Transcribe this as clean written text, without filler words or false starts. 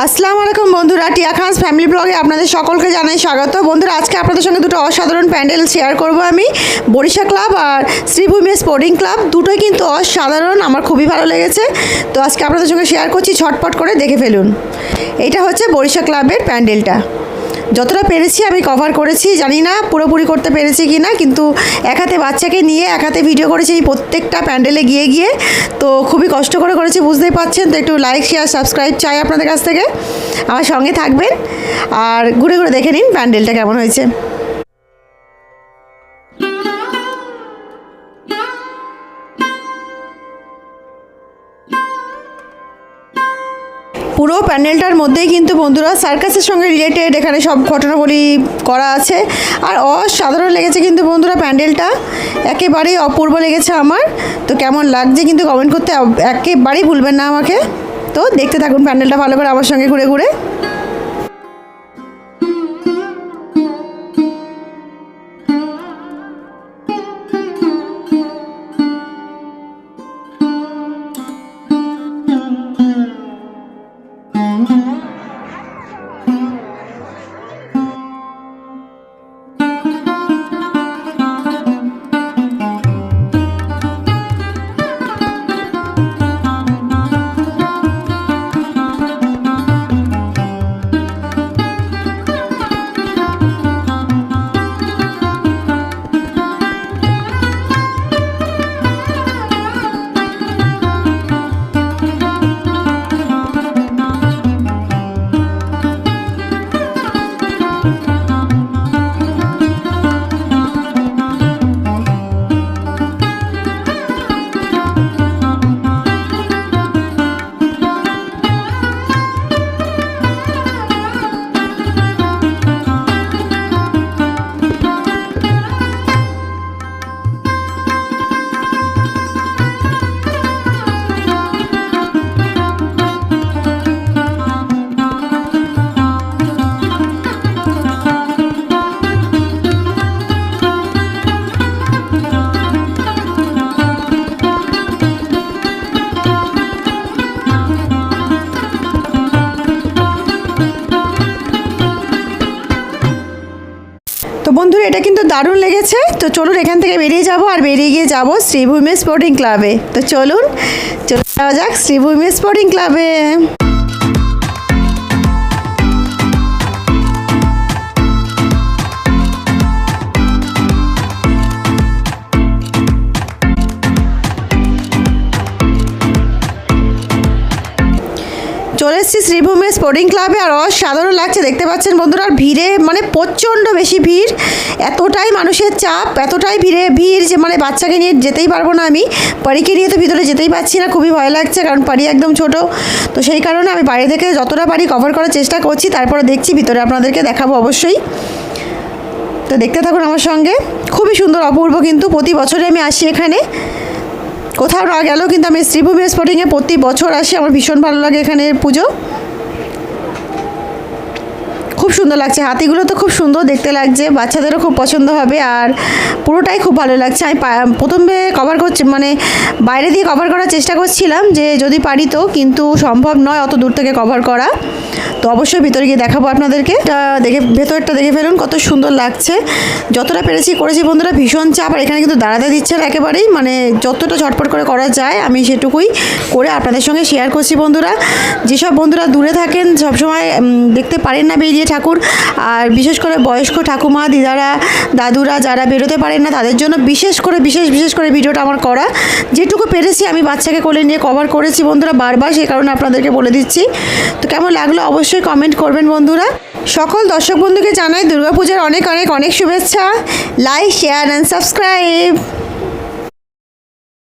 আসসালামু আলাইকুম বন্ধুরা, টিয়া খানস ফ্যামিলি ব্লগে আপনাদের সকলকে জানাই স্বাগত। বন্ধুরা, আজকে আপনাদের সঙ্গে দুটো অসাধারণ প্যান্ডেল শেয়ার করব আমি। বরিশা ক্লাব আর শ্রীভূমি স্পোর্টিং ক্লাব দুটোই কিন্তু অসাধারণ, আমার খুবই ভালো লেগেছে। তো আজকে আপনাদের সঙ্গে শেয়ার করছি, ঝটপট করে দেখে ফেলুন। এইটা হচ্ছে বরিশা ক্লাবের প্যান্ডেলটা। যতটা পেরেছি আমি কভার করেছি, জানি না পুরোপুরি করতে পেরেছি কি না, কিন্তু এক হাতে বাচ্চাকে নিয়ে এক হাতে ভিডিও করেছি এই প্রত্যেকটা প্যান্ডেলে গিয়ে গিয়ে। তো খুবই কষ্ট করে করেছি, বুঝতেই পারছেন। তো একটু লাইক শেয়ার সাবস্ক্রাইব চাই আপনাদের কাছ থেকে, আমার সঙ্গে থাকবেন আর ঘুরে ঘুরে দেখে নিন প্যান্ডেলটা কেমন হয়েছে। পুরো প্যান্ডেলটার মধ্যেই কিন্তু বন্ধুরা সার্কাসের সঙ্গে রিলেটেড এখানে সব ঘটনাবলী করা আছে, আর অসাধারণ লেগেছে কিন্তু বন্ধুরা প্যান্ডেলটা, একেবারেই অপূর্ব লেগেছে আমার। তো কেমন লাগছে কিন্তু কমেন্ট করতে একেবারেই ভুলবেন না আমাকে। তো দেখতে থাকুন প্যান্ডেলটা ভালো করে আমার সঙ্গে ঘুরে ঘুরে। তো বন্ধুরা, এটা কিন্তু দারুণ লেগেছে। তো চলুন এখান থেকে বেরিয়ে যাব, আর বেরিয়ে গিয়ে যাব শ্রীভূমি স্পোর্টিং ক্লাবে। তো চলুন চলে যাওয়া যাক শ্রীভূমি স্পোর্টিং ক্লাবে। চলে এসেছি শ্রীভূমি স্পোর্টিং ক্লাবে, আর অসাধারণ লাগছে দেখতে পাচ্ছেন বন্ধুরা। আর ভিড়ে মানে প্রচণ্ড বেশি ভিড়, এতটাই মানুষের চাপ, এতটাই ভিড় যে মানে বাচ্চাকে নিয়ে যেতেই পারবো না আমি। পারিকে নিয়ে তো ভিতরে যেতেই পারছি না, খুবই ভয় লাগছে, কারণ পারি একদম ছোট। তো সেই কারণে আমি বাইরে থেকে যতটা পারি কভার করার চেষ্টা করছি, তারপরে দেখছি ভিতরে আপনাদেরকে দেখাবো অবশ্যই। তো দেখতে থাকুন আমার সঙ্গে, খুবই সুন্দর অপূর্ব। কিন্তু প্রতি বছরে আমি আসি এখানে, কোথাও না গেলেও কিন্তু আমি শ্রীভূমি স্পোর্টিংয়ে প্রতি বছর আসি। আমার ভীষণ ভালো লাগে এখানে পুজো, খুব সুন্দর লাগছে। হাতিগুলো তো খুব সুন্দর দেখতে লাগছে, বাচ্চাদেরও খুব পছন্দ হবে, আর পুরোটাই খুব ভালো লাগছে। আমি প্রথমে কভার করছি, মানে বাইরে দিয়ে কভার করার চেষ্টা করছিলাম যে যদি পারি তো, কিন্তু সম্ভব নয় অত দূর থেকে কভার করা। তো অবশ্যই ভিতরে গিয়ে দেখাবো আপনাদেরকে। ভেতরটা দেখে ফেলুন, কত সুন্দর লাগছে। যতটা পেরেছি করেছি বন্ধুরা, ভীষণ চাপ। আর এখানে কিন্তু দাঁড়াতে দিচ্ছে না একেবারেই, মানে যতটা ঝটপট করে করা যায় আমি সেটুকুই করে আপনাদের সঙ্গে শেয়ার করছি বন্ধুরা। যেসব বন্ধুরা দূরে থাকেন, সবসময় দেখতে পারেন না বেরিয়ে ঠাকুর, আর বিশেষ করে বয়স্ক ঠাকুমা দিদারা দাদুরা যারা বেরোতে পারেন না, তাদের জন্য বিশেষ করে ভিডিওটা আমার করা। যেটুকু পেরেছি আমি বাচ্চাকে কোলে নিয়ে কভার করেছি বন্ধুরা বারবার, সেই কারণে আপনাদেরকে বলে দিচ্ছি। তো কেমন লাগলো অবশ্যই কমেন্ট করবেন বন্ধুরা। সকল দর্শক বন্ধুকে জানাই দুর্গাপূজার অনেক অনেক অনেক শুভেচ্ছা। Like share and subscribe.